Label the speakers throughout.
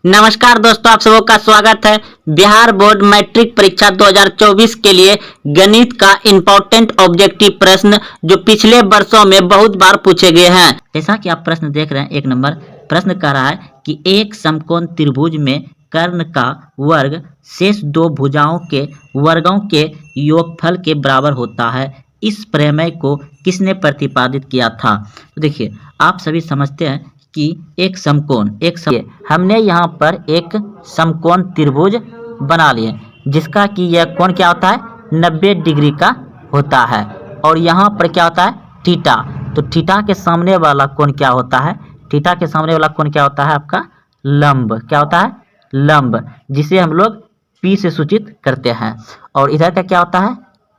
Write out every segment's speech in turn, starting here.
Speaker 1: नमस्कार दोस्तों, आप सबों का स्वागत है। बिहार बोर्ड मैट्रिक परीक्षा 2024 के लिए गणित का इम्पोर्टेंट ऑब्जेक्टिव प्रश्न जो पिछले वर्षों में बहुत बार पूछे गए हैं। जैसा कि आप प्रश्न देख रहे हैं, एक नंबर प्रश्न कह रहा है कि एक समकोण त्रिभुज में कर्ण का वर्ग शेष दो भुजाओं के वर्गों के योगफल के बराबर होता है। इस प्रमेय को किसने प्रतिपादित किया था? तो देखिए, आप सभी समझते हैं कि एक समकोण हमने यहाँ पर एक समकोण त्रिभुज बना लिए जिसका कि यह कोण क्या होता है 90 डिग्री का होता है और यहाँ पर क्या होता है थीटा। तो थीटा के सामने वाला कोण क्या होता है? थीटा के सामने वाला कोण क्या होता है आपका लंब। क्या होता है? लंब, जिसे हम लोग P से सूचित करते हैं। और इधर का क्या होता है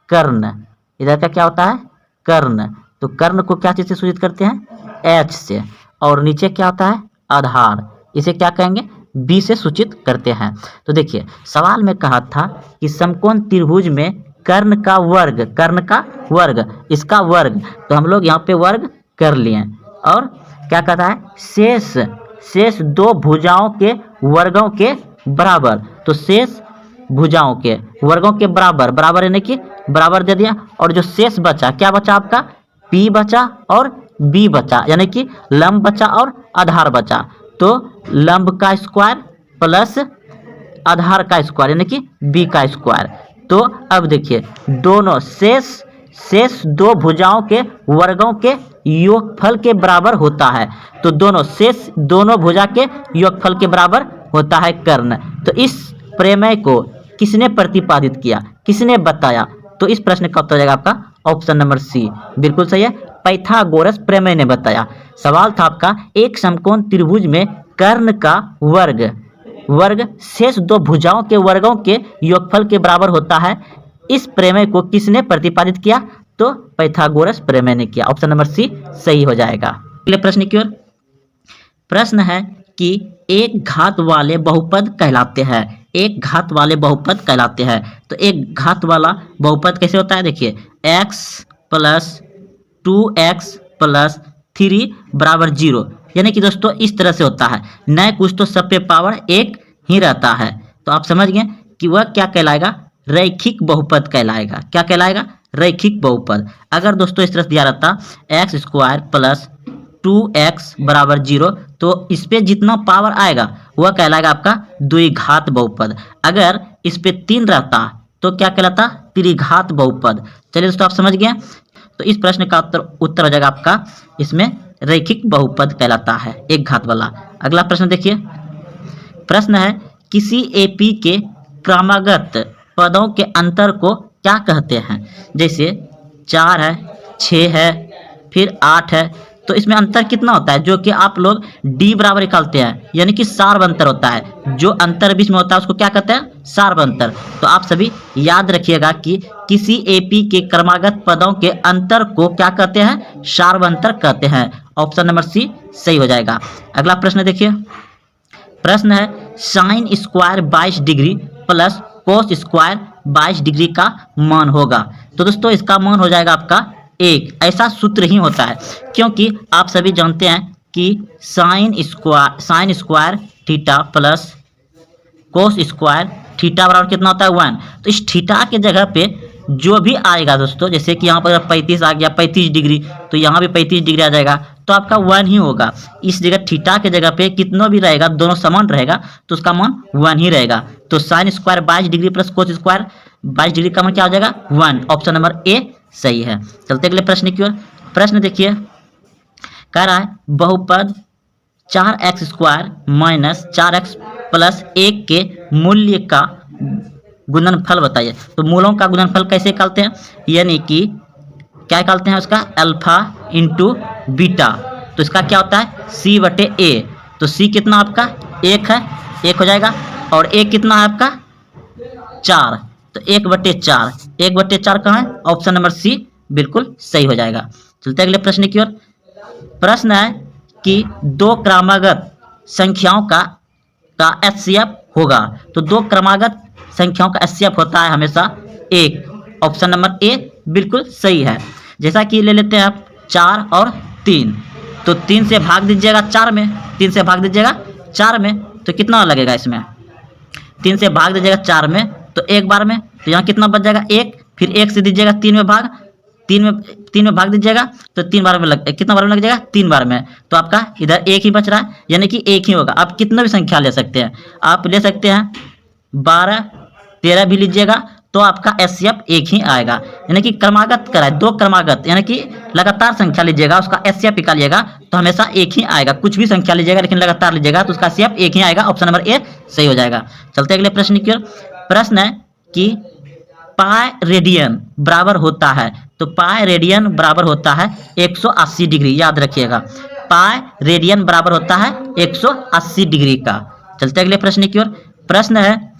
Speaker 1: कर्ण। इधर का क्या होता है कर्ण। तो कर्ण को क्या चीज से सूचित करते हैं H से। और नीचे क्या होता है आधार, इसे क्या कहेंगे B से सूचित करते हैं। तो देखिए, सवाल में कहा था कि समकोण त्रिभुज में कर्ण का वर्ग इसका वर्ग, तो हम लोग यहाँ पे वर्ग कर लिए। और क्या कहता है शेष दो भुजाओं के वर्गों के बराबर। तो शेष भुजाओं के वर्गों के बराबर यानी कि बराबर दे दिया। और जो शेष बचा, क्या बचा आपका P बचा और B बचा, यानी कि लंब बचा और आधार बचा। तो लंब का स्क्वायर प्लस आधार का स्क्वायर यानी कि B का स्क्वायर। तो अब देखिए, दोनों शेष दो भुजाओं के वर्गों के योगफल के बराबर होता है। तो दोनों भुजा के योगफल के बराबर होता है कर्ण। तो इस प्रमेय को किसने प्रतिपादित किया, किसने बताया? तो इस प्रश्न का उत्तर हो जाएगा आपका ऑप्शन नंबर सी, बिल्कुल सही है। पाइथागोरस प्रमेय ने बताया। सवाल था आपका एक समकोण त्रिभुज में कर्ण का वर्ग शेष दो भुजाओं के वर्गों के योगफल के बराबर होता है। इस प्रमेय को किसने प्रतिपादित किया? तो पाइथागोरस प्रमेय ने किया। ऑप्शन नंबर सी सही हो जाएगा। अगले प्रश्न की ओर। प्रश्न है कि एक घात वाले बहुपद कहलाते हैं। एक घात वाले बहुपद कहलाते हैं। तो एक घात वाला बहुपद कैसे होता है? देखिए, x प्लस 2x प्लस 3 बराबर 0, यानी कि दोस्तों इस तरह से होता है। न कुछ तो सब पे पावर एक ही रहता है। तो आप समझ गए कि वह क्या कहलाएगा रैखिक बहुपद कहलाएगा। क्या कहलाएगा? रैखिक बहुपद। अगर दोस्तों इस तरह से दिया रहता एक्स स्क्वायर प्लस 2x बराबर 0, तो इस पे जितना पावर आएगा वह कहलाएगा आपका द्विघात बहुपद। अगर इस पे 3 रहता तो क्या कहलाता त्रिघात बहुपद। चलिए दोस्तों, आप समझ गए। तो इस प्रश्न का उत्तर हो जाएगा आपका इसमें रैखिक बहुपद कहलाता है एक घात वाला। अगला प्रश्न देखिए। प्रश्न है किसी एपी के क्रमागत पदों के अंतर को क्या कहते हैं? जैसे 4 है, 6 है, फिर 8 है। तो इसमें अंतर कितना होता है? जो कि आप लोग D बराबर निकालते हैं, यानी कि सार्व अंतर होता है। जो अंतर बीच में होता है उसको क्या कहते हैं? सार्व अंतर। तो आप सभी याद रखिएगा कि किसी एपी के क्रमागत पदों के अंतर को क्या कहते हैं? सार्व अंतर कहते हैं। ऑप्शन नंबर सी सही हो जाएगा। अगला प्रश्न देखिए। प्रश्न है sine square 22 degree plus cos square 22 degree का मान होगा। तो दोस्तों इसका मान हो जाएगा आपका 1। ऐसा सूत्र ही होता है, क्योंकि आप सभी जानते हैं कि sine square theta plus cos square theta बराबर कितना होता है 1। तो इस थीटा के जगह पे जो भी आएगा दोस्तों, जैसे कि यहाँ पर 35 आ गया 35 डिग्री, तो यहाँ भी 35 डिग्री आ जाएगा, तो आपका 1 ही होगा। इस जगह थीटा के जगह पे कितना भी रहेगा, दोनों समान रहेगा, तो उसका मान 1 ही रहेगा। तो sine square 22 degree plus cos square 22 degree का मान क्या हो जाएगा 1। ऑप्शन नंबर ए सही है। चलते अगले प्रश्न की ओर। प्रश्न देखिए, कह रहा है बहुपद 4x square minus 4x plus 1 के मूल्य का गुणनफल बताइए। तो मूलों का गुणनफल कैसे निकालते हैं? यानी कि क्या निकालते हैं उसका अल्फा इंटू बीटा। तो इसका क्या होता है c/a। तो c कितना आपका 1 है, 1 हो जाएगा। और a कितना है आपका 4, तो 1/4। 1/4 कहाँ है? ऑप्शन नंबर सी बिल्कुल सही हो जाएगा। चलते अगले प्रश्न की ओर। प्रश्न है कि दो क्रमागत संख्याओं का HCF होगा। तो दो क्रमागत संख्याओं का HCF होता है हमेशा 1। ऑप्शन नंबर ए बिल्कुल सही है। जैसा कि ले लेते हैं आप 4 और 3, तो 3 से भाग दीजिएगा 4 में, 3 से भाग दीजिएगा 4 में, तो कितना लगेगा इसमें, 3 से भाग दीजिएगा 4 में तो एक बार में, तो यहाँ कितना बच जाएगा 1, फिर 1 से दीजिएगा 3 में भाग, 3 में भाग दीजिएगा तो 3 बार में कितना बार में लग जाएगा 3 बार में, तो आपका इधर 1 ही बच रहा है, यानी कि 1 ही होगा। आप कितना भी संख्या ले सकते हैं, आप ले सकते हैं 12, 13 भी लीजिएगा तो आपका एचसीएफ 1 ही आएगा, यानी कि क्रमागत कराए 2 क्रमागत, यानी कि लगातार संख्या लीजिएगा उसका एचसीएफ निकालिएगा तो हमेशा 1 ही आएगा। कुछ भी संख्या लीजिएगा लेकिन लगातार लीजिएगा तो उसका एचसीएफ 1 ही आएगा। ऑप्शन नंबर ए सही हो जाएगा। चलते अगले प्रश्न की ओर। प्रश्न है कि पाई रेडियन बराबर होता है, तो पाई रेडियन बराबर होता है 180 डिग्री, याद रखिएगा पाई रेडियन बराबर होता है 180 डिग्री का। चलते अगले प्रश्न की ओर। प्रश्न है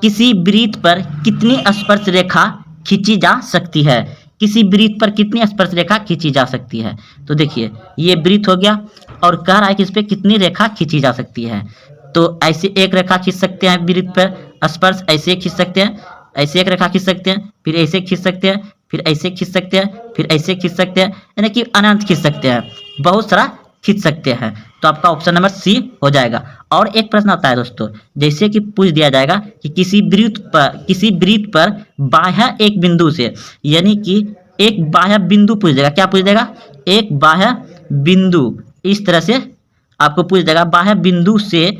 Speaker 1: किसी वृत्त पर कितनी स्पर्श रेखा खींची जा सकती है, किसी वृत्त पर कितनी स्पर्श रेखा खींची जा सकती है। तो देखिए ये वृत्त हो गया और कह रहा है कि इस पर कितनी रेखा खींची जा सकती है, तो ऐसे एक रेखा खींच सकते हैं वृत्त पर स्पर्श, ऐसे खींच सकते हैं, ऐसे एक रेखा खींच सकते हैं, फिर ऐसे खींच सकते हैं, फिर ऐसे खींच सकते हैं, फिर ऐसे खींच सकते हैं, यानी कि अनंत खींच सकते हैं, बहुत सारा खींच सकते हैं। तो आपका ऑप्शन नंबर सी हो जाएगा। और एक प्रश्न आता है दोस्तों, जैसे कि पूछ दिया जाएगा कि किसी वृत्त पर बाह्य एक बिंदु से, यानी कि एक बाह्य बिंदु पूछ देगा, क्या पूछ देगा, एक बाह्य बिंदु, इस तरह से आपको पूछ देगा बाह्य बिंदु से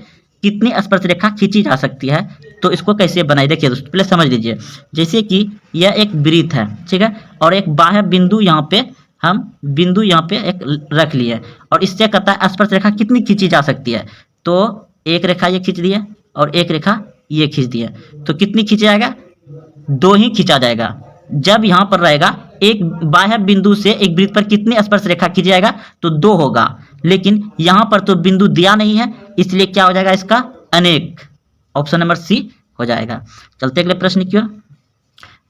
Speaker 1: कितनी स्पर्श रेखा खींची जा सकती है। तो इसको कैसे बनाए देखिए दोस्तों, पहले समझ लीजिए। जैसे कि यह एक वृत्त है, ठीक है, और एक बाह्य बिंदु यहाँ पे हम बिंदु यहाँ पे एक रख लिए और इससे कहता है स्पर्श रेखा कितनी खींची जा सकती है, तो एक रेखा ये खींच दिए और एक रेखा ये खींच दिए, तो कितनी खींचा जाएगा, 2 ही खींचा जाएगा। जब यहाँ पर रहेगा एक बाह्य बिंदु से एक वृत्त पर कितनी स्पर्श रेखा खींची जाएगा, तो 2 होगा, लेकिन यहाँ पर तो बिंदु दिया नहीं है, इसलिए क्या हो जाएगा इसका अनेक। ऑप्शन नंबर सी हो जाएगा। चलते अगले प्रश्न की ओर।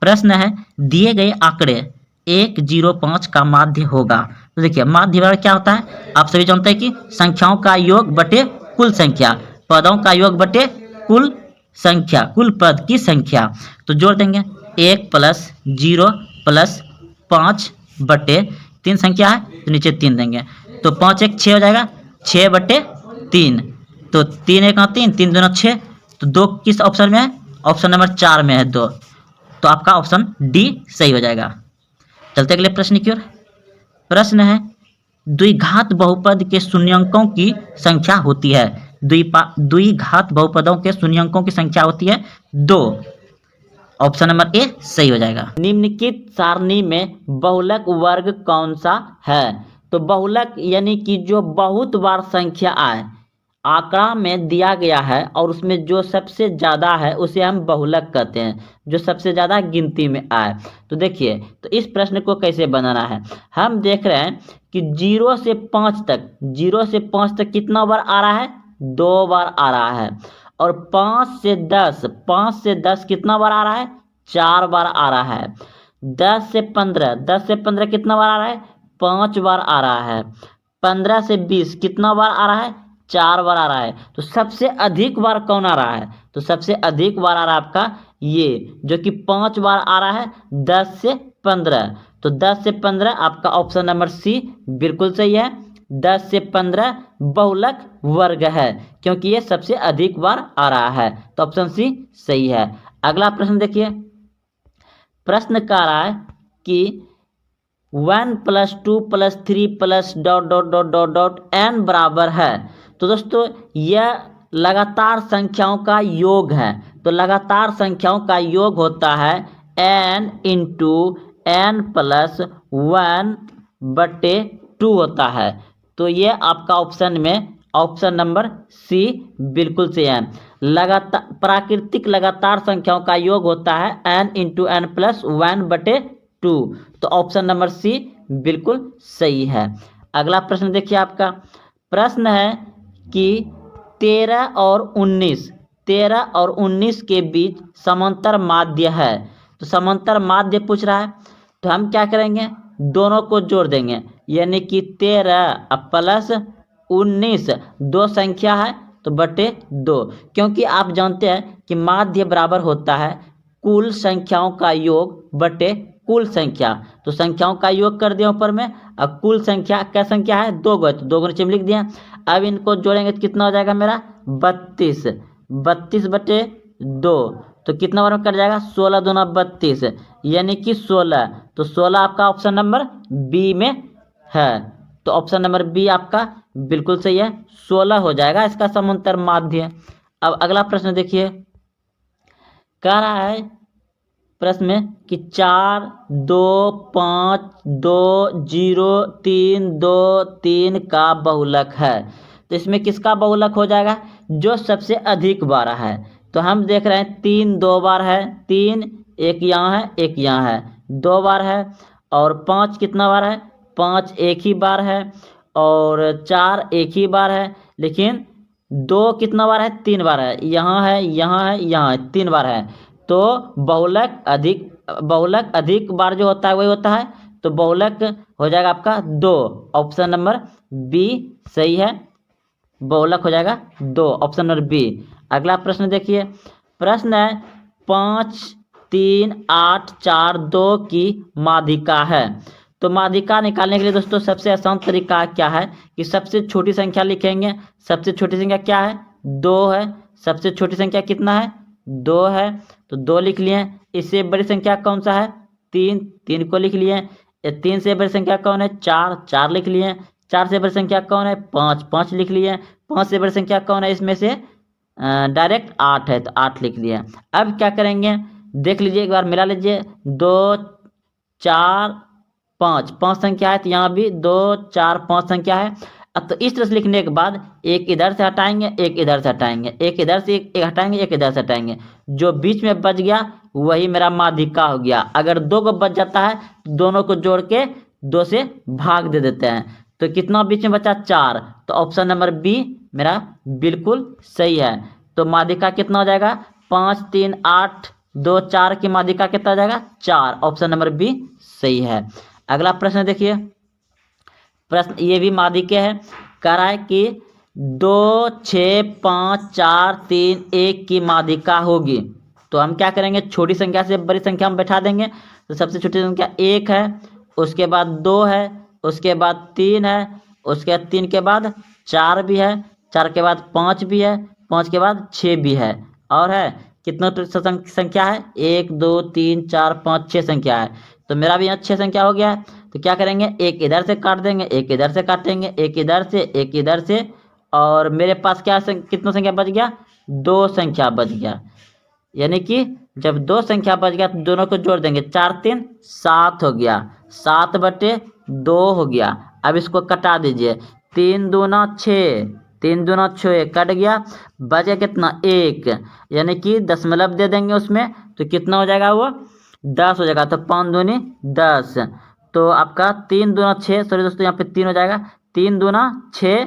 Speaker 1: प्रश्न है दिए गए आंकड़े 105 का माध्य होगा। तो देखिए माध्य बराबर क्या होता है, आप सभी जानते हैं कि संख्याओं का योग बटे कुल संख्या, पदों का योग बटे कुल संख्या, कुल पद की संख्या। तो जोड़ देंगे 1 + 0 + 5 बटे 3 संख्या है तो नीचे 3 देंगे, तो 5 1 6 हो जाएगा, 6 बटे 3, तो 3 1 3, 3 2 6, तो 2 किस ऑप्शन में है, ऑप्शन नंबर 4 में है 2, तो आपका ऑप्शन डी सही हो जाएगा। चलते अगले प्रश्न की ओर। प्रश्न है द्विघात बहुपद के शून्यंकों की संख्या होती है, द्विघात बहुपदों के शून्यंकों की संख्या होती है 2। ऑप्शन नंबर ए सही हो जाएगा। निम्नलिखित सारणी में बहुलक वर्ग कौन सा है। तो बहुलक यानी कि जो बहुत बार संख्या आए, आंकड़ा में दिया गया है और उसमें जो सबसे ज़्यादा है उसे हम बहुलक कहते हैं, जो सबसे ज़्यादा गिनती में आए। तो देखिए तो इस प्रश्न को कैसे बनाना है, हम देख रहे हैं कि 0 से 5 तक, 0 से 5 तक कितना बार आ रहा है, 2 बार आ रहा है, और 5 से 10 कितना बार आ रहा है, 4 बार आ रहा है। 10 से 15 कितना बार आ रहा है, 5 बार आ रहा है। 15 से 20 कितना बार आ रहा है, 4 बार आ रहा है। तो सबसे अधिक बार कौन आ रहा है, तो सबसे अधिक बार आ रहा है आपका ये जो कि 5 बार आ रहा है 10 से 15, तो 10 से 15 आपका ऑप्शन नंबर सी बिल्कुल सही है। 10 से 15 बहुलक वर्ग है क्योंकि ये सबसे अधिक बार आ रहा है, तो ऑप्शन सी सही है। अगला प्रश्न देखिए, प्रश्न कह रहा है कि 1 + 2 + 3 + ... n बराबर है। तो दोस्तों यह लगातार संख्याओं का योग है, तो लगातार संख्याओं का योग होता है n × n + 1/2 होता है। तो ये आपका ऑप्शन में ऑप्शन नंबर सी बिल्कुल सही है। लगातार प्राकृतिक लगातार संख्याओं का योग होता है n × n + 1/2, तो ऑप्शन नंबर सी बिल्कुल सही है। अगला प्रश्न देखिए, आपका प्रश्न है कि 13 और 19 के बीच समांतर माध्य है। तो समांतर माध्य पूछ रहा है, तो हम क्या करेंगे, दोनों को जोड़ देंगे, यानी कि 13 + 19 2 संख्या है तो बटे 2, क्योंकि आप जानते हैं कि माध्य बराबर होता है कुल संख्याओं का योग बटे कुल संख्या, तो संख्याओं का योग कर दिया ऊपर में। अब कुल संख्या क्या संख्या है, 2 गो, तो 2 गो नीचे में लिख दिया। अब इनको जोड़ेंगे तो कितना हो जाएगा मेरा 32, 32/2, तो कितना बार में कट जाएगा 16 दूना 32, यानी कि 16। तो 16 आपका ऑप्शन नंबर बी में है। तो ऑप्शन नंबर बी आपका बिल्कुल सही है, 16 हो जाएगा इसका समांतर माध्य। अब अगला प्रश्न देखिए, कह रहा है प्रश्न में कि 4, 2, 5, 2, 0, 3, 2, 3 का बहुलक है। तो इसमें किसका बहुलक हो जाएगा, जो सबसे अधिक बार है। तो हम देख रहे हैं 3 2 बार है, 3 एक यहाँ है एक यहाँ है, 2 बार है। और 5 कितना बार है, 5 एक ही बार है। और 4 एक ही बार है। लेकिन 2 कितना बार है, 3 बार है, यहाँ है यहाँ है यहाँ है, 3 बार है। तो बहुलक अधिक बार जो होता है वही होता है। तो बहुलक हो जाएगा आपका 2, ऑप्शन नंबर बी सही है, बहुलक हो जाएगा 2, ऑप्शन नंबर बी। अगला प्रश्न देखिए, प्रश्न है 5, 3, 8, 4, 2 की माध्यिका है। तो माध्यिका निकालने के लिए दोस्तों सबसे आसान तरीका क्या है कि सबसे छोटी संख्या लिखेंगे। सबसे छोटी संख्या क्या है, 2 है। सबसे छोटी संख्या कितना है, 2 है, तो 2 लिख लिए। इससे बड़ी संख्या कौन सा है, 3, 3 को लिख लिए। 3 से बड़ी संख्या कौन है, 4, 4 लिख लिए। 4 से बड़ी संख्या कौन है, 5, 5 लिख लिए। 5 से बड़ी संख्या कौन है, इसमें से डायरेक्ट 8 है, तो 8 लिख लिया। अब क्या करेंगे, देख लीजिए एक बार मिला लीजिए, 2, 4, 5, 5 संख्या है, तो यहाँ भी 2, 4, 5 संख्या है। अब तो इस तरह से लिखने के बाद एक इधर से हटाएंगे, एक इधर से हटाएंगे, एक इधर से एक हटाएंगे, एक इधर से हटाएंगे। जो बीच में बच गया वही मेरा माध्यिका हो गया। अगर 2 को बच जाता है तो दोनों को जोड़ के 2 से भाग दे देते हैं। तो कितना बीच में बचा, 4। तो ऑप्शन नंबर बी मेरा बिल्कुल सही है। तो माध्यिका कितना हो जाएगा, 5, 3, 8, 2, 4 की माध्यिका कितना हो जाएगा, 4, ऑप्शन नंबर बी सही है। अगला प्रश्न देखिए, प्रश्न ये भी माध्यिका है। कह रहा है कि 2, 6, 5, 4, 3, 1 की माध्यिका होगी। तो हम क्या करेंगे, छोटी संख्या से बड़ी संख्या में बैठा देंगे। तो सबसे छोटी संख्या 1 है, उसके बाद 2 है, उसके बाद 3 है, उसके बाद 3 के बाद 4 भी है, 4 के बाद 5 भी है, 5 के बाद 6 भी है। और है कितना संख्या है, 1, 2, 3, 4, 5, 6 संख्या है। तो मेरा भी यहाँ 6 संख्या हो गया है। तो क्या करेंगे, एक इधर से काट देंगे, एक इधर से काटेंगे, एक इधर से, एक इधर से। और मेरे पास क्या कितना संख्या बच गया, 2 संख्या बच गया। यानी कि जब 2 संख्या बच गया तो दोनों को जोड़ देंगे, 4, 3, 7 हो गया, 7/2 हो गया। अब इसको कटा दीजिए, 3 दूना 6, 3 दूना 6 कट गया, बचे कितना 1, यानी कि दशमलव दे देंगे उसमें। तो कितना हो जाएगा, वो 10 हो जाएगा। तो 5 दूनी 10, तो आपका 3 दूना 6, सॉरी दोस्तों यहाँ पे 3 हो जाएगा, 3 दूना 6।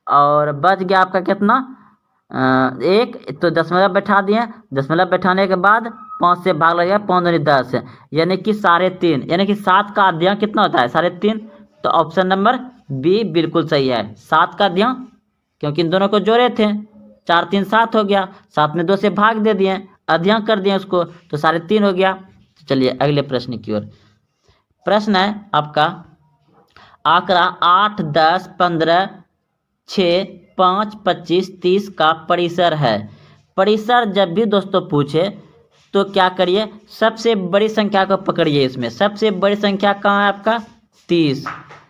Speaker 1: और बच गया आपका कितना, 1। तो दशमलव बैठा दिए, दशमलव बैठाने के बाद 5 से भाग लगेगा, 5 दूनी 10, यानी कि 3.5, यानी कि 7 का अध्ययन कितना होता है, 3.5। तो ऑप्शन नंबर बी बिल्कुल सही है, 7 का अध्ययन, क्योंकि इन दोनों को जोड़े थे, 4, 3, 7 हो गया, 7 में 2 से भाग दे दिए, अध्ययन कर दिए उसको, तो 3.5 हो गया। तो चलिए अगले प्रश्न की ओर। प्रश्न है आपका, आंकड़ा 8, 10, 15, 6, 5, 25, 30 का परिसर है। परिसर जब भी दोस्तों पूछे तो क्या करिए, सबसे बड़ी संख्या को पकड़िए। इसमें सबसे बड़ी संख्या कहाँ है आपका, 30,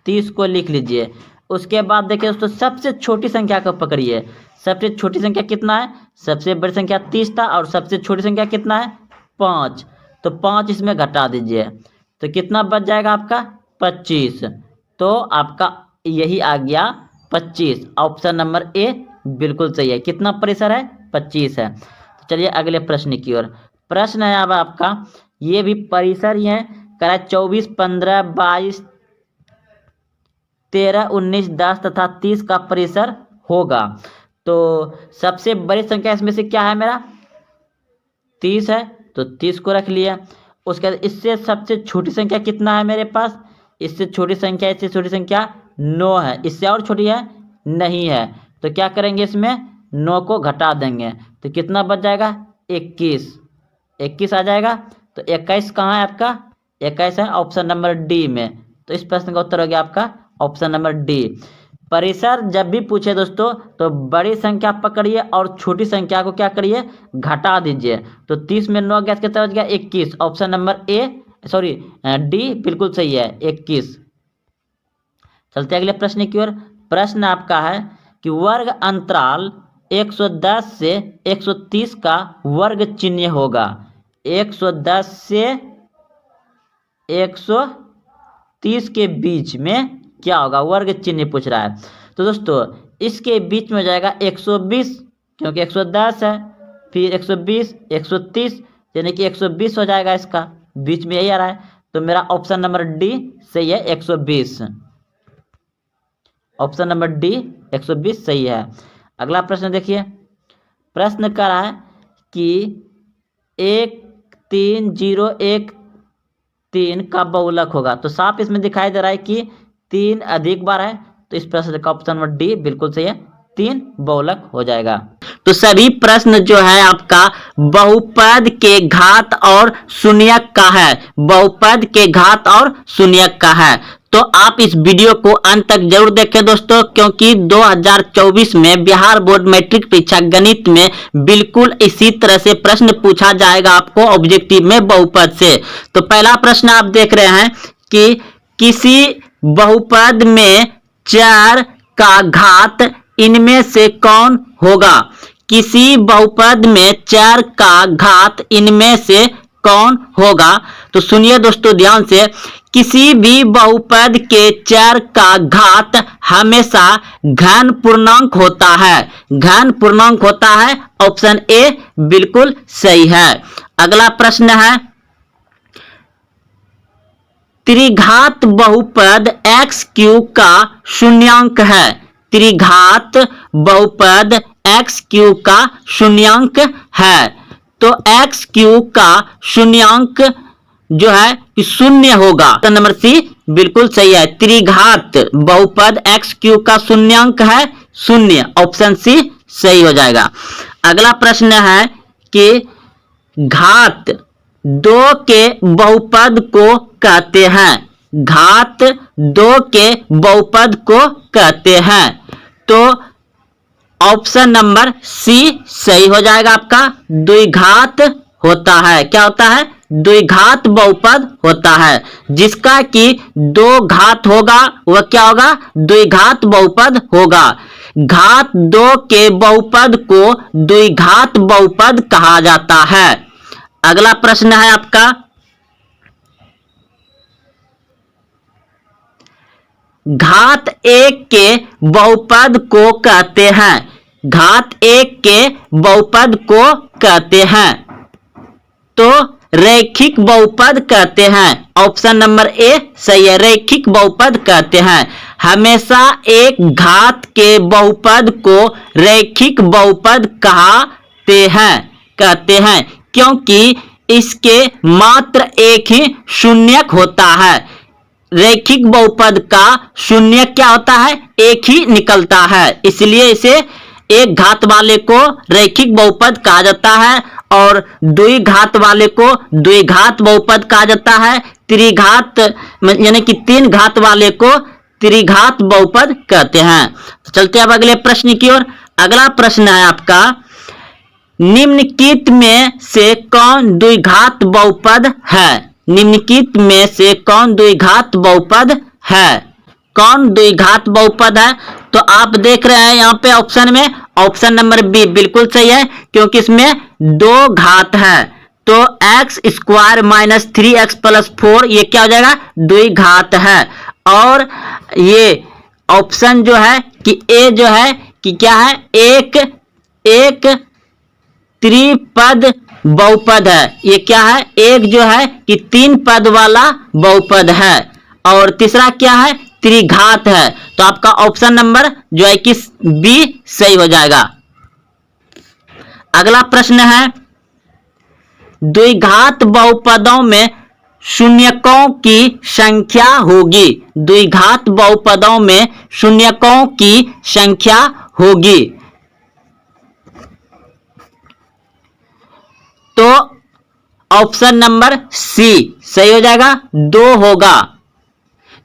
Speaker 1: 30 को लिख लीजिए। उसके बाद देखिए दोस्तों, सबसे छोटी संख्या को पकड़िए। सबसे छोटी संख्या कितना है, सबसे बड़ी संख्या 30 था, और सबसे छोटी संख्या कितना है, 5। तो 5 इसमें घटा दीजिए, तो कितना बच जाएगा आपका, 25। तो आपका यही आ गया 25, ऑप्शन नंबर ए बिल्कुल सही है। कितना परिसर है, 25 है। तो चलिए अगले प्रश्न की ओर। प्रश्न है अब आपका, ये भी परिसर ही है, कह रहा है 24, 15, 22, 13, 19, 10 तथा 30 का परिसर होगा। तो सबसे बड़ी संख्या इसमें से क्या है, मेरा 30 है, तो 30 को रख लिया। उसके बाद इससे सबसे छोटी संख्या कितना है मेरे पास, इससे छोटी संख्या, इससे छोटी संख्या 9 है। इससे और छोटी है, नहीं है। तो क्या करेंगे, इसमें 9 को घटा देंगे, तो कितना बच जाएगा, 21, 21 आ जाएगा। तो 21 कहाँ है आपका, 21 है ऑप्शन नंबर डी में। तो इस प्रश्न का उत्तर हो गया आपका ऑप्शन नंबर डी। परिसर जब भी पूछे दोस्तों तो बड़ी संख्या पकड़िए और छोटी संख्या को क्या करिए, घटा दीजिए। तो 30 में 9 गया कितना बच गया, 21। ऑप्शन नंबर डी बिल्कुल सही है, 21। चलते अगले प्रश्न की ओर। प्रश्न आपका है कि वर्ग अंतराल 110 से 130 का वर्ग चिन्ह होगा। 110 से 130 के बीच में क्या होगा, वर्ग चिन्ह पूछ रहा है। तो दोस्तों इसके बीच में हो जाएगा 120, क्योंकि 110 है, फिर 120, 130, यानी कि 120 हो जाएगा, इसका बीच में यही आ रहा है। तो मेरा ऑप्शन नंबर डी सही है, 120। ऑप्शन नंबर डी 120 सही है। अगला प्रश्न देखिए। प्रश्न कर रहा है कि 13013 का बहुलक होगा। तो साफ इसमें दिखाई दे रहा है कि 3 अधिक बार है। तो इस प्रश्न का ऑप्शन नंबर डी बिल्कुल सही है, 3 बहुलक हो जाएगा। तो सभी प्रश्न जो है आपका बहुपद के घात और शून्यक का है, बहुपद के घात और शून्यक का है। तो आप इस वीडियो को अंत तक जरूर देखें दोस्तों, क्योंकि 2024 में बिहार बोर्ड मैट्रिक परीक्षा गणित में बिल्कुल इसी तरह से प्रश्न पूछा जाएगा आपको ऑब्जेक्टिव में बहुपद से। तो पहला प्रश्न आप देख रहे हैं कि किसी बहुपद में 4 का घात इनमें से कौन होगा। किसी बहुपद में 4 का घात इनमें से कौन होगा। तो सुनिए दोस्तों ध्यान से, किसी भी बहुपद के 4 का घात हमेशा घन पूर्णांक होता है, घन पूर्णांक होता है। ऑप्शन ए बिल्कुल सही है। अगला प्रश्न है, त्रिघात बहुपद एक्स क्यूब का शून्यांक है। त्रिघात बहुपद एक्स क्यूब का शून्यांक है। तो एक्स क्यूब का शून्यांक जो है कि शून्य होगा। तो नंबर सी बिल्कुल सही है, त्रिघात बहुपद एक्स क्यूब का शून्यांक है शून्य। ऑप्शन सी सही हो जाएगा। अगला प्रश्न है कि घात 2 के बहुपद को कहते हैं। घात 2 के बहुपद को कहते हैं। तो ऑप्शन नंबर सी सही हो जाएगा आपका, द्विघात होता है। क्या होता है, द्विघात बहुपद होता है। जिसका कि 2 घात होगा वह क्या होगा, द्विघात बहुपद होगा। घात 2 के बहुपद को द्विघात बहुपद कहा जाता है। अगला प्रश्न है आपका, घात 1 के बहुपद को कहते हैं। घात 1 के बहुपद को कहते हैं। तो रैखिक बहुपद कहते हैं। ऑप्शन नंबर ए सही है, रैखिक बहुपद कहते हैं। हमेशा एक घात के बहुपद को रैखिक बहुपद कहते हैं, क्योंकि इसके मात्र एक ही शून्यक होता है। रैखिक बहुपद का शून्य क्या होता है, एक ही निकलता है, इसलिए इसे एक घात वाले को रैखिक बहुपद कहा जाता है और द्विघात वाले को द्विघात बहुपद कहा जाता है। त्रिघात यानी कि 3 घात वाले को त्रिघात बहुपद कहते हैं। तो चलते अब अगले प्रश्न की ओर। अगला प्रश्न है आपका, निम्नलिखित में से कौन द्विघात बहुपद है। निम्नलिखित में से कौन द्विघात बहुपद है। कौन द्विघात बहुपद है। तो आप देख रहे हैं यहाँ पे ऑप्शन में, ऑप्शन नंबर बी बिल्कुल सही है, क्योंकि इसमें 2 घात है। तो x square minus 3x plus 4 ये क्या हो जाएगा, द्विघात है। और ये ऑप्शन जो है कि ए जो है कि क्या है, एक त्रिपद बहुपद है। ये क्या है, एक जो है कि 3 पद वाला बहुपद है और तीसरा क्या है, त्रिघात है। तो आपका ऑप्शन नंबर जो है कि बी सही हो जाएगा। अगला प्रश्न है, द्विघात बहुपदों में शून्यकों की संख्या होगी। द्विघात बहुपदों में शून्यकों की संख्या होगी। तो ऑप्शन नंबर सी सही हो जाएगा, 2 होगा।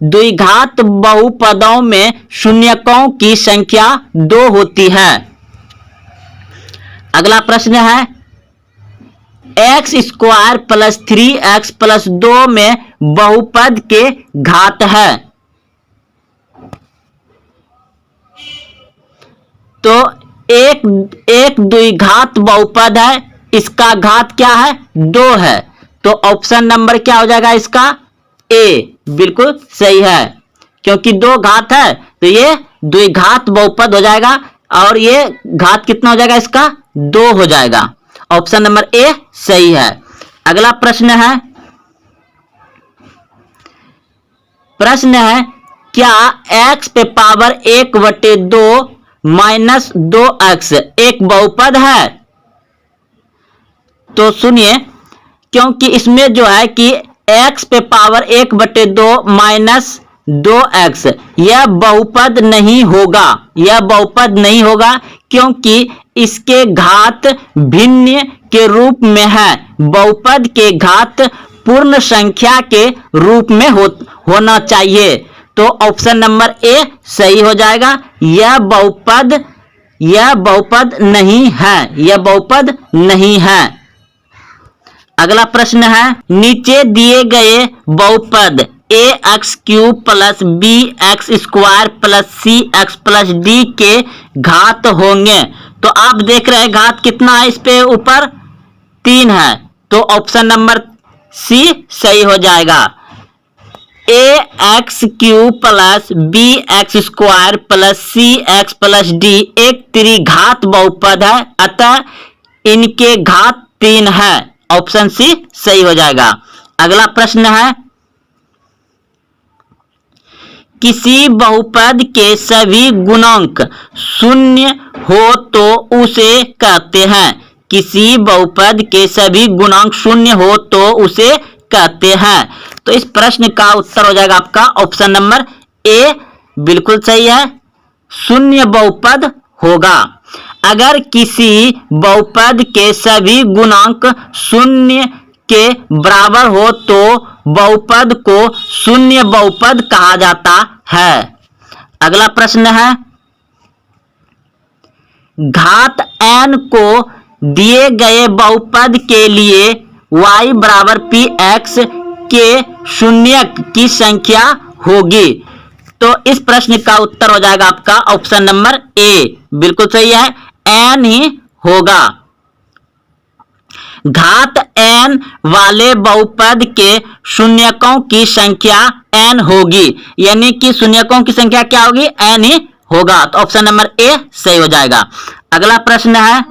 Speaker 1: द्विघात बहुपदों में शून्यकों की संख्या 2 होती है। अगला प्रश्न है x square plus 3x plus 2 में बहुपद के घात है। तो एक द्विघात बहुपद है, इसका घात क्या है, 2 है। तो ऑप्शन नंबर क्या हो जाएगा इसका, ए बिल्कुल सही है, क्योंकि 2 घात है तो ये द्विघात बहुपद हो जाएगा और ये घात कितना हो जाएगा इसका, 2 हो जाएगा। ऑप्शन नंबर ए सही है। अगला प्रश्न है क्या x पे पावर 1/2 माइनस 2x एक बहुपद है। तो सुनिए, क्योंकि इसमें जो है कि x पे पावर 1/2 माइनस 2x यह बहुपद नहीं होगा, यह बहुपद नहीं होगा क्योंकि इसके घात भिन्न के रूप में है। बहुपद के घात पूर्ण संख्या के रूप में होना चाहिए। तो ऑप्शन नंबर ए सही हो जाएगा। यह बहुपद नहीं है, यह बहुपद नहीं है। अगला प्रश्न है नीचे दिए गए बहुपद ax³ plus bx² plus cx plus d के घात होंगे। तो आप देख रहे हैं घात कितना है, इस पे ऊपर 3 है, तो ऑप्शन नंबर सी सही हो जाएगा। ax³ plus bx² plus cx plus d एक त्रिघात बहुपद है, अतः इनके घात 3 है। ऑप्शन सी सही हो जाएगा। अगला प्रश्न है किसी बहुपद के सभी गुणांक शून्य हो तो उसे कहते हैं। किसी बहुपद के सभी गुणांक शून्य हो तो उसे कहते हैं। तो इस प्रश्न का उत्तर हो जाएगा आपका ऑप्शन नंबर ए बिल्कुल सही है, शून्य बहुपद होगा। अगर किसी बहुपद के सभी गुणांक शून्य के बराबर हो तो बहुपद को शून्य बहुपद कहा जाता है। अगला प्रश्न है घात n को दिए गए बहुपद के लिए y बराबर px के शून्यक की संख्या होगी। तो इस प्रश्न का उत्तर हो जाएगा आपका ऑप्शन नंबर ए बिल्कुल सही है, n ही होगा। घात n वाले बहुपद के शून्यकों की संख्या n होगी, यानी कि शून्यकों की संख्या क्या होगी, n ही होगा। तो ऑप्शन नंबर ए सही हो जाएगा। अगला प्रश्न है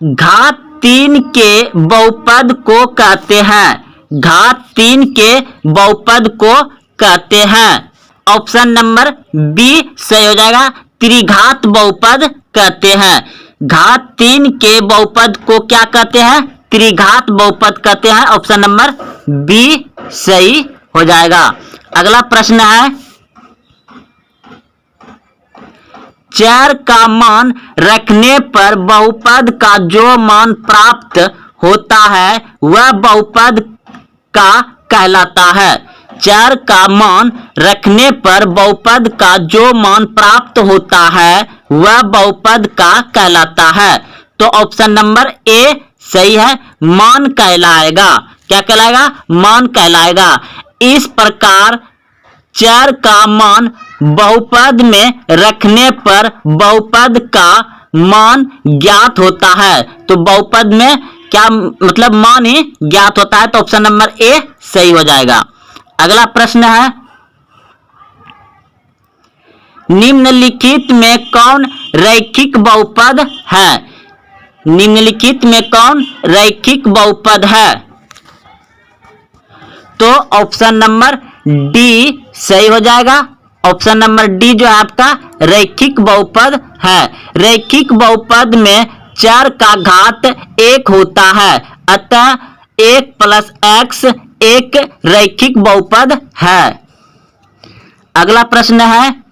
Speaker 1: घात 3 के बहुपद को कहते हैं। घात 3 के बहुपद को कहते हैं। ऑप्शन नंबर बी सही हो जाएगा, त्रिघात बहुपद कहते हैं। घात 3 के बहुपद को क्या कहते हैं, त्रिघात बहुपद कहते हैं। ऑप्शन नंबर बी सही हो जाएगा। अगला प्रश्न है चर का मान रखने पर बहुपद का जो मान प्राप्त होता है वह बहुपद का कहलाता है। चर का मान रखने पर बहुपद का जो मान प्राप्त होता है वह बहुपद का कहलाता है। तो ऑप्शन नंबर ए सही है, मान कहलाएगा। क्या कहलाएगा, मान कहलाएगा। इस प्रकार चर का मान बहुपद में रखने पर बहुपद का मान ज्ञात होता है। तो बहुपद में क्या मतलब मान ही ज्ञात होता है। तो ऑप्शन नंबर ए सही हो जाएगा। अगला प्रश्न है निम्नलिखित में कौन रैखिक बहुपद है। निम्नलिखित में कौन रैखिक बहुपद है। तो ऑप्शन नंबर डी सही हो जाएगा। ऑप्शन नंबर डी जो है आपका रैखिक बहुपद है। रैखिक बहुपद में चर का घात 1 होता है, अतः 1 प्लस एक्स एक रैखिक बहुपद है। अगला प्रश्न है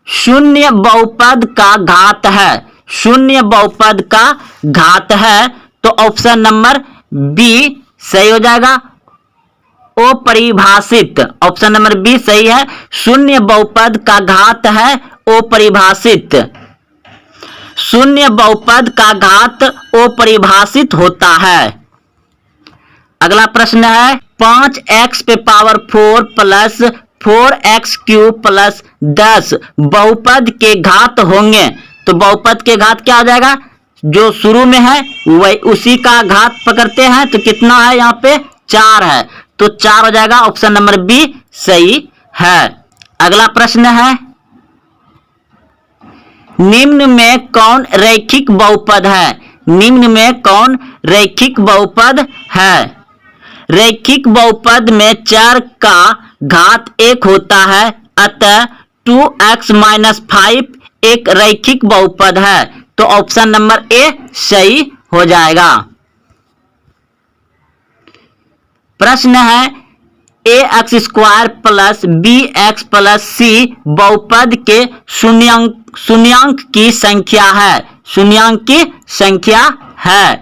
Speaker 1: शून्य बहुपद का घात है। शून्य बहुपद का घात है, तो ऑप्शन नंबर बी सही हो जाएगा। अपरिभाषित, ऑप्शन नंबर बी सही है। शून्य बहुपद का घात है अपरिभाषित। शून्य बहुपद का घात अपरिभाषित होता है। अगला प्रश्न है 5x पे power 4 plus 4x cube plus 10 बहुपद के घात होंगे, तो बहुपद के घात क्या हो जाएगा, जो शुरू में है वही उसी का घात पकड़ते हैं, तो कितना है यहाँ पे 4 है, तो 4 हो जाएगा। ऑप्शन नंबर बी सही है। अगला प्रश्न है निम्न में कौन रैखिक बहुपद है। निम्न में कौन रैखिक बहुपद है। रैखिक बहुपद में चर का घात 1 होता है, अतः 2x - 5 एक रैखिक बहुपद है, तो ऑप्शन नंबर ए सही हो जाएगा। प्रश्न है ax² plus bx plus c बहुपद के शून्यांक की संख्या है। शून्यांक की संख्या है,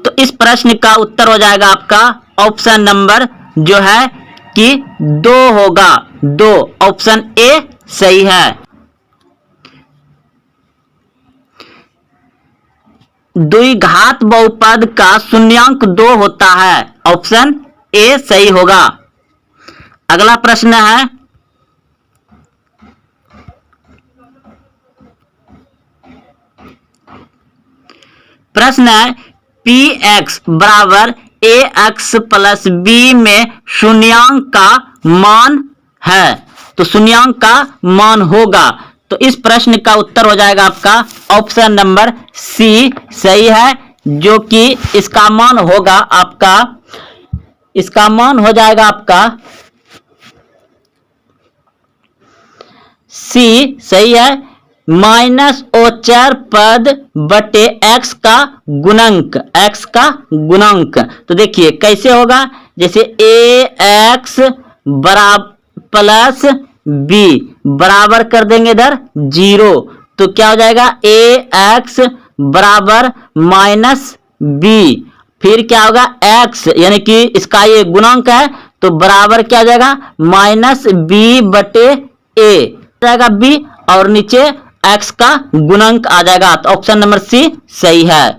Speaker 1: तो इस प्रश्न का उत्तर हो जाएगा आपका ऑप्शन नंबर जो है कि 2 होगा। 2 ऑप्शन ए सही है। द्विघात बहुपद का शून्यांक 2 होता है, ऑप्शन ए सही होगा। अगला प्रश्न है px बराबर ax प्लस b में शून्यांक का मान है, तो शून्यांक का मान होगा, तो इस प्रश्न का उत्तर हो जाएगा आपका ऑप्शन नंबर सी सही है, जो कि इसका मान होगा आपका, इसका मान हो जाएगा आपका सी सही है, -ओचर पद बटे x का गुणंक। x का गुणंक, तो देखिए कैसे होगा, जैसे ax बराबर प्लस b बराबर कर देंगे इधर 0, तो क्या हो जाएगा ax बराबर -b, फिर क्या होगा x यानी कि इसका ये गुणंक है, तो बराबर क्या हो जाएगा -b बटे a जाएगा b, और नीचे x का गुणंक आ जाएगा, तो ऑप्शन नंबर सी सही है।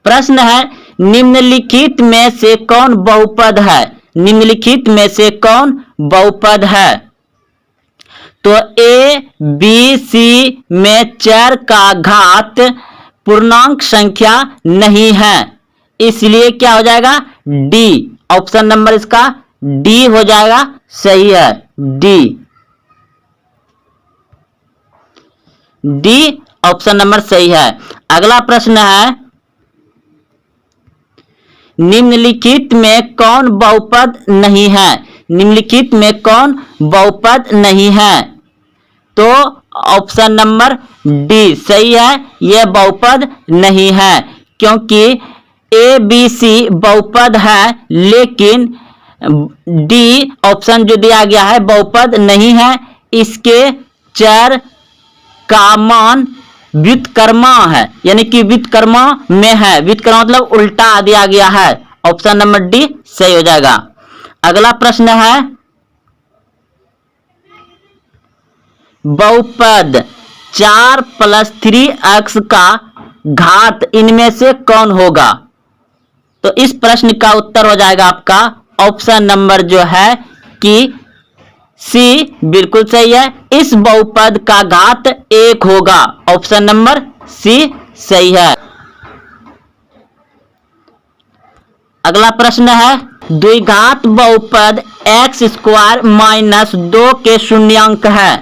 Speaker 1: प्रश्न है निम्नलिखित में से कौन बहुपद है। निम्नलिखित में से कौन बहुपद है, तो a b c में चर का घात पूर्णांक संख्या नहीं है, इसलिए क्या हो जाएगा डी, ऑप्शन नंबर इसका डी हो जाएगा, सही है डी। डी ऑप्शन नंबर सही है। अगला प्रश्न है निम्नलिखित में कौन बहुपद नहीं है। निम्नलिखित में कौन बहुपद नहीं है, तो ऑप्शन नंबर डी सही है, यह बहुपद नहीं है, क्योंकि ए बी सी बहुपद है, लेकिन डी ऑप्शन जो दिया गया है बहुपद नहीं है, इसके चर का मान व्युत्क्रमा है, यानी कि व्युत्क्रमा में है, व्युत्क्रमा मतलब उल्टा दिया गया है, ऑप्शन नंबर डी सही हो जाएगा। अगला प्रश्न है बहुपद 4 + 3x का घात इनमें से कौन होगा, तो इस प्रश्न का उत्तर हो जाएगा आपका ऑप्शन नंबर जो है कि सी बिल्कुल सही है, इस बहुपद का घात 1 होगा, ऑप्शन नंबर सी सही है। अगला प्रश्न है द्विघात बहुपद x² - 2 के शून्यांक है,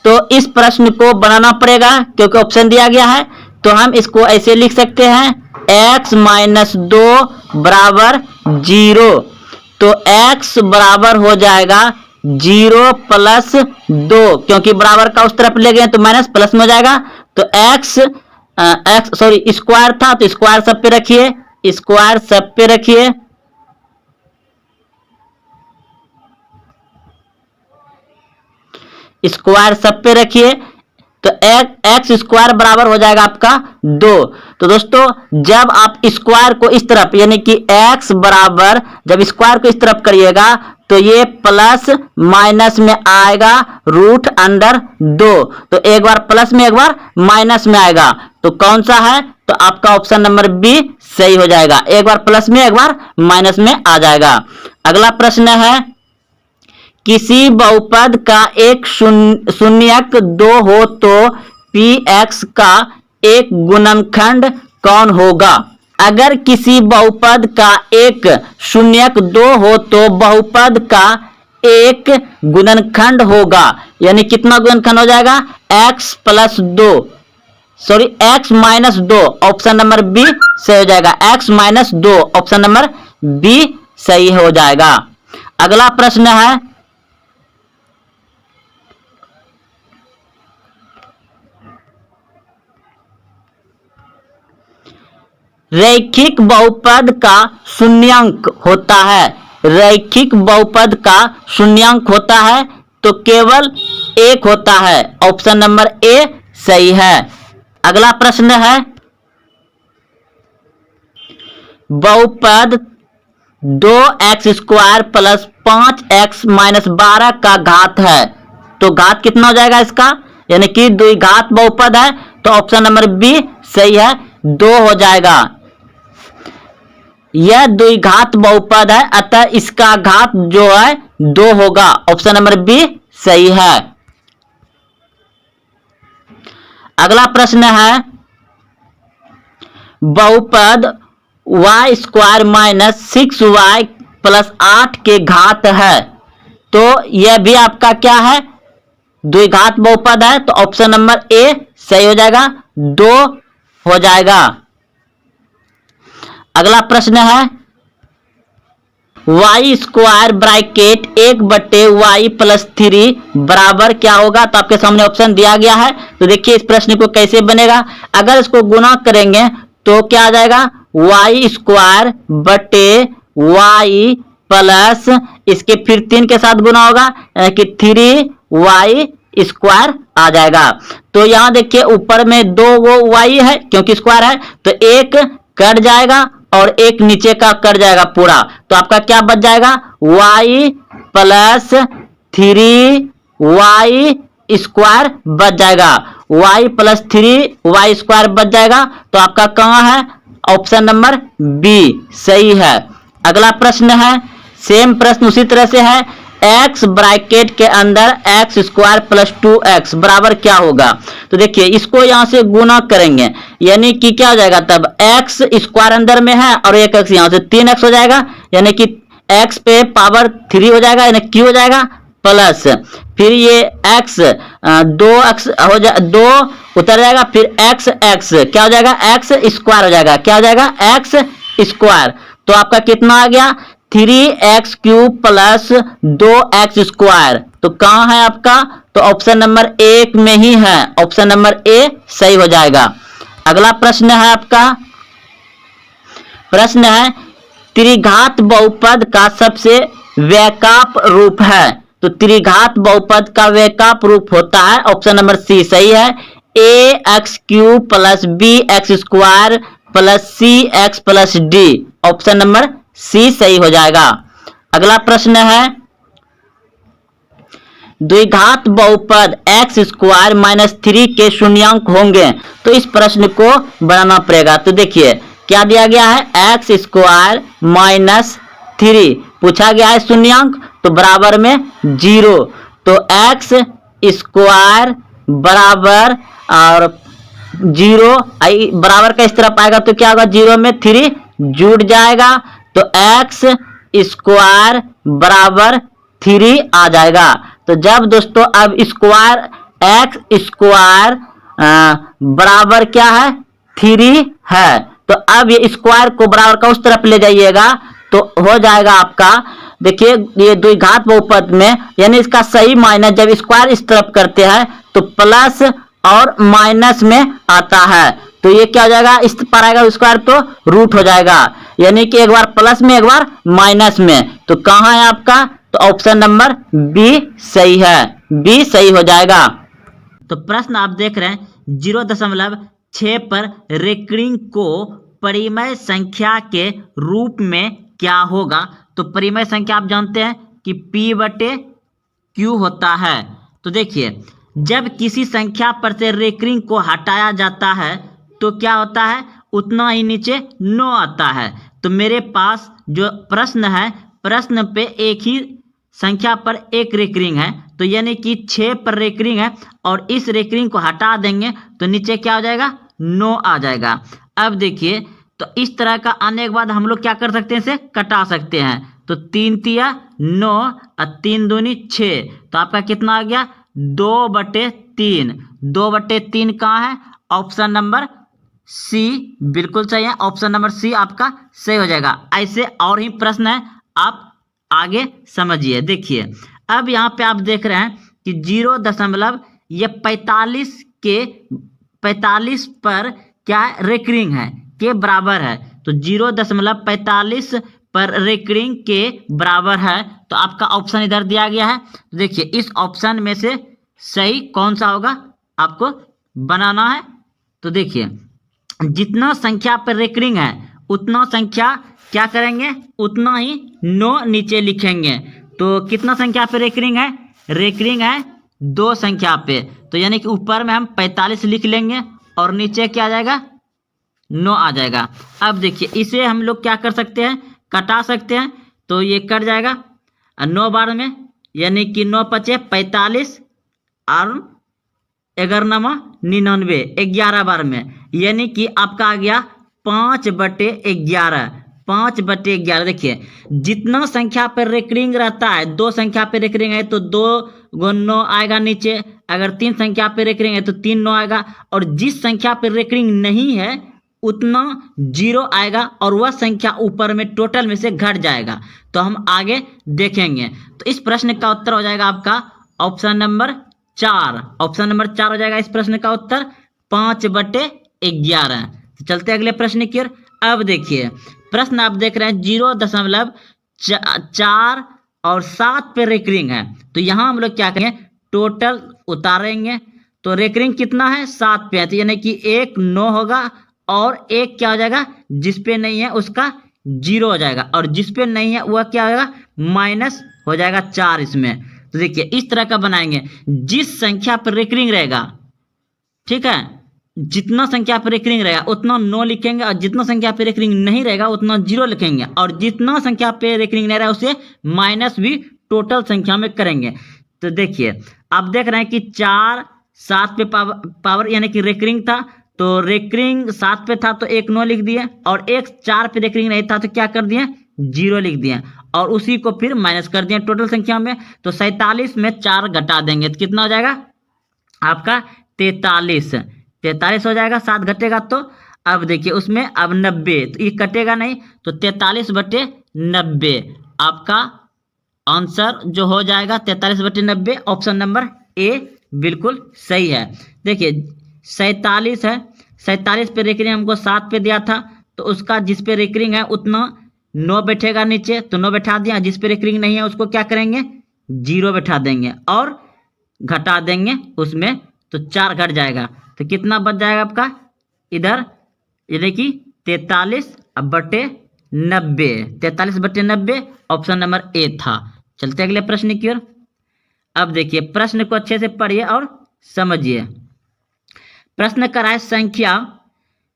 Speaker 1: तो इस प्रश्न को बनाना पड़ेगा क्योंकि ऑप्शन दिया गया है, तो हम इसको ऐसे लिख सकते हैं x - 2 बराबर 0, तो x बराबर हो जाएगा 0 + 2, क्योंकि बराबर का उस तरफ ले गए तो माइनस प्लस में हो जाएगा, तो स्क्वायर था तो स्क्वायर सब पे रखिए, स्क्वायर सब पे रखिए, स्क्वायर सब पे रखिए तो एक्स स्क्वायर बराबर हो जाएगा आपका 2। तो दोस्तों जब आप स्क्वायर को इस तरफ यानी कि एक्स बराबर जब स्क्वायर को इस तरफ करिएगा तो ये प्लस माइनस में आएगा रूट अंडर 2। तो एक बार प्लस में एक बार माइनस में आएगा तो कौन सा है, तो आपका ऑप्शन नंबर बी सही हो जाएगा। एक बार प्लस में एक बार माइनस में आ जाएगा। अगला प्रश्न है किसी बहुपद का एक शून्यक 2 हो तो px का एक गुणनखंड कौन होगा। अगर किसी बहुपद का एक शून्यक 2 हो तो बहुपद का एक गुणनखंड होगा, यानी कितना गुणनखंड हो जाएगा, x plus 2 sorry x minus 2। Option number B सही हो जाएगा। x minus 2 option number B सही हो जाएगा। अगला प्रश्न है रैखिक बहुपद का शून्यांक होता है। रैखिक बहुपद का शून्यांक होता है तो केवल एक होता है। ऑप्शन नंबर ए सही है। अगला प्रश्न है बहुपद 2x square plus 5x minus 12 का घात है तो घात कितना हो जाएगा इसका, यानी कि द्विघात बहुपद है तो ऑप्शन नंबर बी सही है, 2 हो जाएगा। यह द्विघात बहुपद है अतः इसका घात जो है 2 होगा। ऑप्शन नंबर बी सही है। अगला प्रश्न है बहुपद y square minus 6y plus 8 के घात है तो यह भी आपका क्या है, द्विघात बहुपद है तो ऑप्शन नंबर ए सही हो जाएगा, 2 हो जाएगा। अगला प्रश्न है y square bracket 1/y plus 3 बराबर क्या होगा, तो आपके सामने ऑप्शन दिया गया है। तो देखिए इस प्रश्न को कैसे बनेगा। अगर इसको गुना करेंगे तो क्या आ जाएगा, y स्क्वायर बटे y प्लस इसके फिर 3 के साथ गुना होगा यानी कि 3y स्क्वायर आ जाएगा। तो यहां देखिए ऊपर में 2 वो y है क्योंकि स्क्वायर है तो एक कट जाएगा और एक नीचे का कट जाएगा पूरा, तो आपका क्या बच जाएगा, y प्लस 3y स्क्वायर बच जाएगा। y प्लस 3y स्क्वायर बच जाएगा तो आपका कहां है, ऑप्शन नंबर बी सही है। अगला प्रश्न है सेम प्रश्न उसी तरह से है x ब्रैकेट के अंदर x स्क्वायर प्लस 2x बराबर क्या होगा। तो देखिए इसको यहां से गुना करेंगे यानी कि क्या हो जाएगा, तब x स्क्वायर अंदर में है और एक x यहां से 3x हो जाएगा यानी कि x पे पावर 3 हो जाएगा यानी q हो जाएगा प्लस फिर ये x 2x हो जाए 2 उतर जाएगा फिर x क्या हो जाएगा, x स्क्वायर हो जाएगा, क्या हो जाएगा x स्क्वायर। तो आपका कितना आ गया 3x cube plus 2x square. तो कहां है आपका, तो ऑप्शन नंबर 1 में ही है, ऑप्शन नंबर ए सही हो जाएगा। अगला प्रश्न है आपका प्रश्न है त्रिघात बहुपद का सबसे वैकल्प रूप है। तो त्रिघात बहुपद का वैकल्प रूप होता है, ऑप्शन नंबर सी सही है, ax cube plus bx square plus cx plus d। Option number C सही हो जाएगा। अगला प्रश्न है द्विघात बहुपद x स्क्वायर माइनस 3 के शून्यांक होंगे तो इस प्रश्न को बनाना पड़ेगा। तो देखिए क्या दिया गया है, x स्क्वायर माइनस 3 पूछा गया है शून्यांक तो बराबर में 0। तो x स्क्वायर बराबर और 0 बराबर का इस तरफ आएगा तो क्या होगा, 0 में 3 जुड़ जाएगा तो x स्क्वायर बराबर 3 आ जाएगा। तो जब दोस्तों अब स्क्वायर x स्क्वायर बराबर क्या है 3 है तो अब ये स्क्वायर को बराबर का उस तरफ ले जाइएगा तो हो जाएगा आपका, देखिए ये द्विघात बहुपद में यानी इसका सही माइनस जब स्क्वायर इस तरफ करते हैं तो प्लस और माइनस में आता है तो ये क्या हो जाएगा, इस पर आएगा स्क्वायर तो रूट हो जाएगा यानी कि एक बार प्लस में एक बार माइनस में। तो कहां है आपका, तो ऑप्शन नंबर बी सही है। बी सही हो जाएगा। तो प्रश्न आप देख रहे हैं 0.6 पर रेकरिंग को परिमेय संख्या के रूप में क्या होगा। तो परिमेय संख्या आप जानते हैं कि P/Q होता है। तो देखिए, जब किसी संख्या पर से रेकरिंग को हटाया जाता है तो क्या होता है, उतना ही नीचे 9 आता है। तो मेरे पास जो प्रश्न है, प्रश्न पे एक ही संख्या पर एक रेकरिंग है, तो यानी कि 6 पर रेकरिंग है और इस रेकरिंग को हटा देंगे तो नीचे क्या हो जाएगा, 9 आ जाएगा। अब देखिए, तो इस तरह का आने के बाद हम लोग क्या कर सकते हैं, इसे कटा सकते हैं। तो 3 तिया 9 और 3 दूनी 6, तो आपका कितना आ गया, 2/3। 2/3 कहाँ है, ऑप्शन नंबर सी बिल्कुल सही है। ऑप्शन नंबर सी आपका सही हो जाएगा। ऐसे और ही प्रश्न है, आप आगे समझिए। देखिए, अब यहाँ पे आप देख रहे हैं कि 0.45 पर क्या रेकरिंग है, के बराबर है। तो 0.45 पर रेकरिंग के बराबर है। तो आपका ऑप्शन इधर दिया गया है। तो देखिए, इस ऑप्शन में से सही कौन सा होगा आपको बनाना है। तो देखिए, जितना संख्या पर रेकरिंग है उतना संख्या क्या करेंगे, उतना ही 9 नीचे लिखेंगे। तो कितना संख्या पे रेकरिंग है, रेकरिंग है 2 संख्या पे, तो यानी कि ऊपर में हम 45 लिख लेंगे और नीचे क्या आ जाएगा, 9 आ जाएगा। अब देखिए, इसे हम लोग क्या कर सकते हैं, कटा सकते हैं। तो ये कट जाएगा 9 बार में, यानी कि 9×5 = 45 और 11×9 = 99, 11 बार में, यानी कि आपका आ गया 5/11। 5/11। देखिए, जितना संख्या पर रेकरिंग रहता है, 2 संख्या पर रेकरिंग है तो 2 × 9 आएगा नीचे। अगर 3 संख्या पर रेकरिंग है तो 3 9 आएगा। और जिस संख्या पर रेकरिंग नहीं है उतना 0 आएगा और वह संख्या ऊपर में टोटल में से घट जाएगा। तो हम आगे देखेंगे। तो इस प्रश्न का उत्तर हो जाएगा आपका ऑप्शन नंबर 4। ऑप्शन नंबर 4 हो जाएगा इस प्रश्न का उत्तर, 5/11। तो चलते अगले प्रश्न की ओर। अब देखिए, प्रश्न आप देख रहे हैं 0.4 और 7 पे रेकरिंग है। तो यहाँ हम लोग क्या करेंगे, टोटल उतारेंगे। तो रेकरिंग कितना है, 7 पे है, तो यानी कि 1 9 होगा और एक क्या हो जाएगा, जिस पे नहीं है उसका 0 हो जाएगा और जिस पे नहीं है वह क्या होगा, माइनस हो जाएगा 4 इसमें। तो देखिए, इस तरह का बनाएंगे। जिस संख्या पर रेकरिंग रहेगा, ठीक है, जितना संख्या पर रेकरिंग रहेगा उतना 9 लिखेंगे और जितना संख्या पर रेकरिंग नहीं रहेगा उतना 0 लिखेंगे और जितना संख्या पे रेकरिंग नहीं रहेगा उसे माइनस भी टोटल संख्या में करेंगे। तो देखिए, आप देख रहे हैं कि 4 7 पे पावर यानी कि रेकरिंग था, तो रेकरिंग 7 पे था तो 1 9 लिख दिए और एक 4 पे रेकरिंग नहीं था तो क्या कर दिए, 0 लिख दिए और उसी को फिर माइनस कर दिए टोटल संख्या में। तो 47 में 4 घटा देंगे तो कितना हो जाएगा आपका, 43 हो जाएगा। 7 घटेगा तो अब देखिए उसमें अब 90, तो ये कटेगा नहीं, तो 43/90 आपका आंसर जो हो जाएगा 43/90। ऑप्शन नंबर ए बिल्कुल सही है। देखिए 47 है, 47 पे रेकरिंग हमको 7 पे दिया था, तो उसका जिस पे रेकरिंग है उतना 9 बैठेगा नीचे, तो 9 बैठा दिया। जिस पे रेकरिंग नहीं है उसको क्या करेंगे, 0 बैठा देंगे और घटा देंगे उसमें, तो 4 घट जाएगा। तो कितना बच जाएगा आपका इधर, यानी कि 43/90। 43/90 ऑप्शन नंबर ए था। चलते अगले प्रश्न की ओर। अब देखिए, प्रश्न को अच्छे से पढ़िए और समझिए। प्रश्न कराए संख्या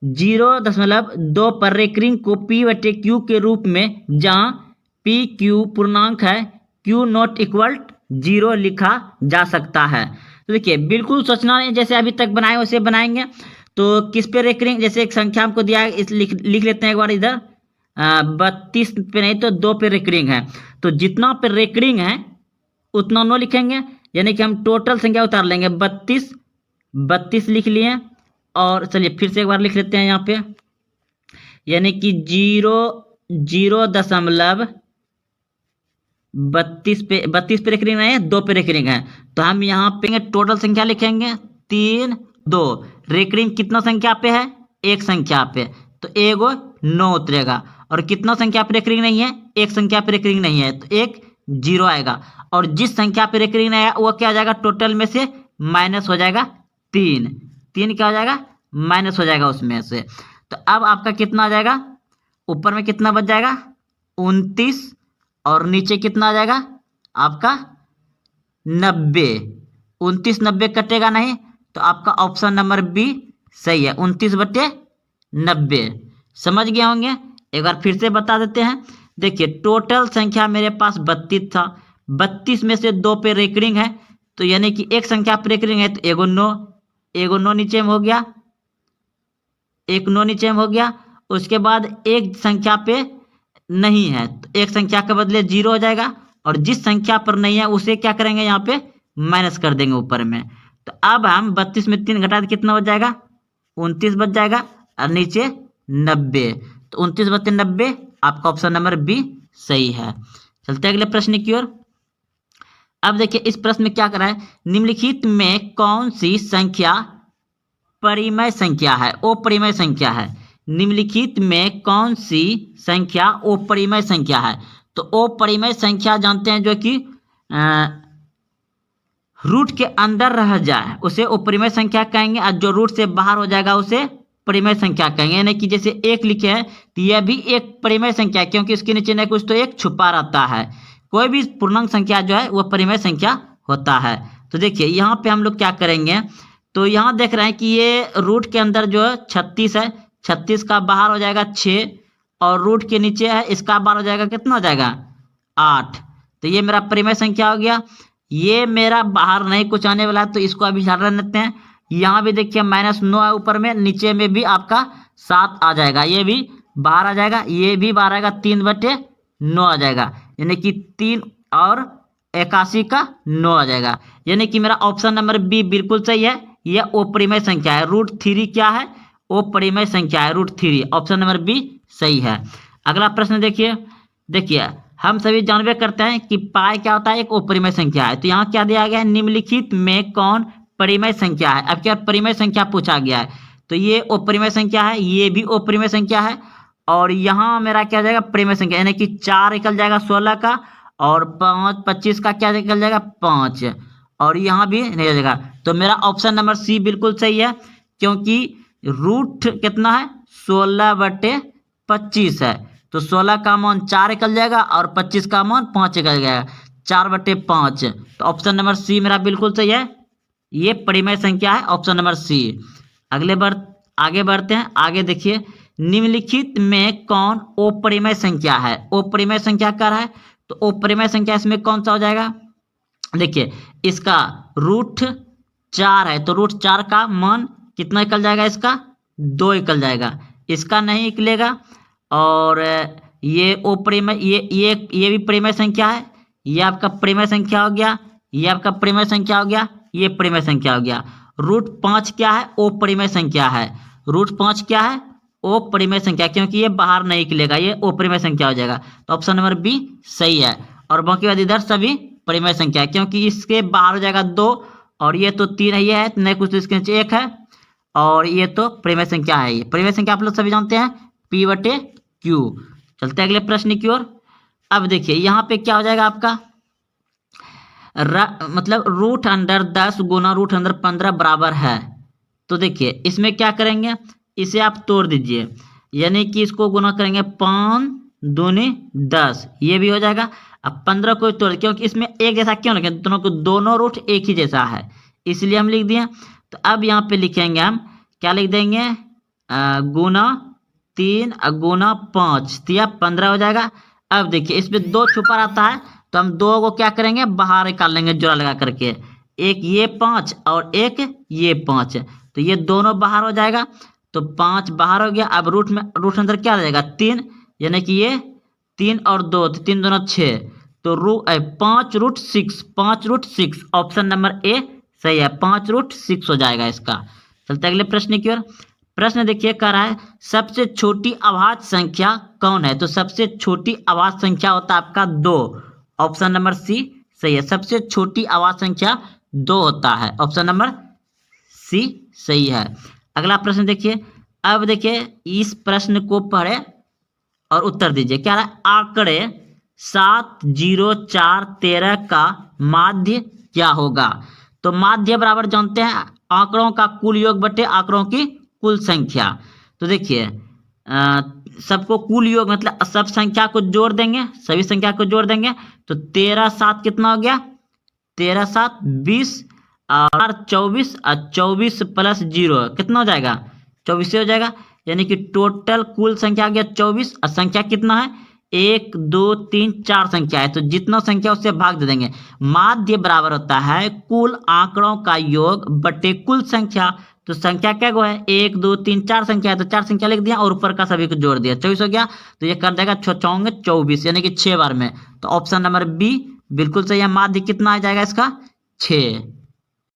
Speaker 1: 0.2 पर रेकरिंग को P/Q के रूप में, जहां PQ पूर्णांक है, Q not = 0 लिखा जा सकता है। तो देखिए, बिल्कुल सोचना नहीं, जैसे अभी तक बनाए वैसे बनाएंगे। तो किस पे रेकरिंग, जैसे एक संख्या हमको दिया है, इस लिख लेते हैं एक बार इधर, 32 पे नहीं तो 2 पे रेकरिंग है। तो जितना पे रेकरिंग है उतना 9 लिखेंगे, यानी कि हम टोटल संख्या उतार लेंगे। 32 लिख लिए और चलिए फिर से एक बार लिख लेते हैं यहाँ पे, यानी कि 0.32 पे रेकरिंग नहीं है, 2 पे रेकरिंग है। तो हम यहाँ पे टोटल संख्या लिखेंगे 3 2। रेकरिंग कितना संख्या पे है, एक संख्या पे, तो एगो 9 उतरेगा। और कितना संख्या पे रेकरिंग नहीं है, एक संख्या पे रेकरिंग नहीं है, तो एक जीरो आएगा, और जिस संख्या पे रेकरिंग नहीं आएगा वो क्या हो जाएगा, टोटल में से माइनस हो जाएगा 3। 3 क्या हो जाएगा, माइनस हो जाएगा उसमें से। तो अब आपका कितना आ जाएगा, ऊपर में कितना बच जाएगा 29, और नीचे कितना आ जाएगा आपका 90। 29 90 कटेगा नहीं, तो आपका ऑप्शन नंबर बी सही है, 29/90। समझ गए होंगे। एक बार फिर से बता देते हैं। देखिए टोटल संख्या मेरे पास 32 था, 32 में से 2 पे रेकरिंग है, तो यानी कि एक संख्या पे रेकरिंग है, तो एगो 9 नीचे में हो गया, एक 9 नीचे में हो गया। उसके बाद एक संख्या पे नहीं है, तो एक संख्या के बदले 0 हो जाएगा, और जिस संख्या पर नहीं है उसे क्या करेंगे, यहाँ पे माइनस कर देंगे ऊपर में। तो अब हम 32 में 3 घटा कितना बच जाएगा, 29 बच जाएगा, और नीचे 90। तो 29/90 आपका ऑप्शन नंबर बी सही है। चलते अगले प्रश्न की ओर। अब देखिए इस प्रश्न में क्या कर रहा है, निम्नलिखित में कौन सी संख्या परिमेय संख्या है, अपरिमेय संख्या है। निम्नलिखित में कौन सी संख्या अपरिमेय संख्या है। तो अपरिमेय संख्या जानते हैं जो कि रूट के अंदर रह जाए उसे अपरिमेय संख्या कहेंगे, और जो रूट से बाहर हो जाएगा उसे परिमेय संख्या कहेंगे। यानी कि जैसे 1 लिखे हैं तो यह भी एक परिमेय संख्या है, क्योंकि इसके नीचे न कुछ तो एक छुपा रहता है। कोई भी पूर्णांक संख्या जो है वह परिमेय संख्या होता है। तो देखिए यहाँ पे हम लोग क्या करेंगे, तो यहाँ देख रहे हैं कि ये रूट के अंदर जो है 36 है, 36 का बाहर हो जाएगा 6, और रूट के नीचे है इसका बाहर हो जाएगा कितना हो जाएगा 8। तो ये मेरा परिमेय संख्या हो गया। ये मेरा बाहर नहीं कुछ आने वाला है, तो इसको अभी हटा देते हैं। यहाँ भी देखिए -9 है ऊपर में, नीचे में भी आपका 7 आ जाएगा, ये भी बाहर आ जाएगा, ये भी बाहर आएगा, 3/9 आ जाएगा, यानी कि 3 और 81 का 9 आ जाएगा। यानी कि मेरा ऑप्शन नंबर बी बिल्कुल सही है, यह अपरिमेय संख्या है। √3 क्या है, अपरिमेय संख्या है √3। ऑप्शन नंबर बी सही है। अगला प्रश्न देखिए हम सभी जानबे करते हैं कि पाई क्या होता है, एक अपरिमेय संख्या है। तो यहाँ क्या दिया गया है, निम्नलिखित में कौन परिमेय संख्या है। अब क्या परिमेय संख्या पूछा गया है, तो ये अपरिमेय संख्या है, ये भी अपरिमेय संख्या है, और यहाँ मेरा क्या जाएगा परिमेय संख्या, यानी कि 4 निकल जाएगा 16 का, और 5 25 का क्या निकल जाएगा 5, और यहाँ भी नहीं हो जाएगा। तो मेरा ऑप्शन नंबर सी बिल्कुल सही है, क्योंकि रूट कितना है 16/25 है, तो 16 का मान 4 निकल जाएगा, और 25 का मान 5 निकल जाएगा, 4/5। तो ऑप्शन नंबर सी मेरा बिल्कुल सही है, ये परिमेय संख्या है, ऑप्शन नंबर सी। आगे बढ़ते हैं। आगे देखिए निम्नलिखित में कौन अपरिमेय संख्या है। अपरिमेय संख्या क्या है, तो अपरिमेय संख्या इसमें कौन सा हो जाएगा, देखिए इसका √4 है, तो √4 का मान कितना निकल जाएगा, इसका 2 निकल जाएगा, इसका नहीं निकलेगा। और ये अपरिमेय, ये भी परिमेय संख्या है, ये आपका परिमेय संख्या हो गया, ये आपका परिमेय संख्या हो गया, ये परिमेय संख्या हो गया। √5 क्या है, अपरिमेय संख्या है। √5 क्या है, अपरिमेय संख्या, क्योंकि ये बाहर नहीं निकलेगा, ये अपरिमेय संख्या हो जाएगा। तो ऑप्शन नंबर बी सही है। और बाकी बाद इधर सभी परिमेय संख्या है, क्योंकि इसके बाहर हो जाएगा 2, और ये तो 3 है, ये है नहीं कुछ तो इसके नीचे 1 है, और ये तो परिमेय संख्या है। ये परिमेय संख्या आप लोग सभी जानते हैं P/Q। चलते हैं अगले प्रश्न की ओर। अब देखिए यहाँ पे क्या हो जाएगा आपका, मतलब √10 गुना √15 बराबर है। तो देखिए इसमें क्या करेंगे, इसे आप तोड़ दीजिए, यानी कि इसको गुना करेंगे 5 दूनी 10, ये भी हो जाएगा। अब 15 को तोड़, क्योंकि इसमें एक जैसा क्यों लिखे, दोनों रूट एक ही जैसा है, इसलिए हम लिख दिए। तो अब यहाँ पे लिखेंगे हम क्या लिख देंगे, गुना 3 गुना 5, तो यह 15 हो जाएगा। अब देखिए इसमें 2 छुपा रहता है, तो हम 2 को क्या करेंगे बाहर निकाल लेंगे जोड़ा लगा करके, एक ये 5 और एक ये 5, तो ये दोनों बाहर हो जाएगा, तो 5 बाहर हो गया। अब रूट अंदर क्या आ जाएगा 3, यानी कि ये 3 और 2, तो 3 दूना 6, तो 5√6 ऑप्शन नंबर ए सही है, 5√6 हो जाएगा इसका। चलते अगले प्रश्न की ओर। प्रश्न देखिए कह रहा है सबसे छोटी अभाज्य संख्या कौन है। तो सबसे छोटी अभाज्य संख्या होता है आपका 2, ऑप्शन नंबर सी सही है, सबसे छोटी अभाज्य संख्या 2 होता है, ऑप्शन नंबर सी सही है। अगला प्रश्न देखिए। अब देखिए इस प्रश्न को पढ़े और उत्तर दीजिए। क्या रहा है, आंकड़े 70413 का माध्य क्या होगा। तो माध्य बराबर जानते हैं आंकड़ों का कुल योग बटे आंकड़ों की कुल संख्या। तो देखिए सबको कुल योग मतलब सब संख्या को जोड़ देंगे, सभी संख्या को जोड़ देंगे तो 13 7 कितना हो गया, 13 7 20 और 24 और 24 प्लस 0 कितना हो जाएगा, 24 हो जाएगा। यानी कि टोटल कुल संख्या आ गया 24 और संख्या कितना है 1 2 3 4 संख्या है, तो जितना संख्या उससे भाग दे देंगे। माध्य बराबर होता है कुल आंकड़ों का योग बटे कुल संख्या। तो संख्या क्या गो है 1 2 3 4 संख्या है, तो 4 संख्या लिख दिया और ऊपर का सभी को जोड़ दिया 24 हो गया। तो ये कर देगा 6 चौंगे 24 यानी कि 6 बार में। तो ऑप्शन नंबर बी बिल्कुल सही है। माध्य कितना आ जाएगा इसका 6।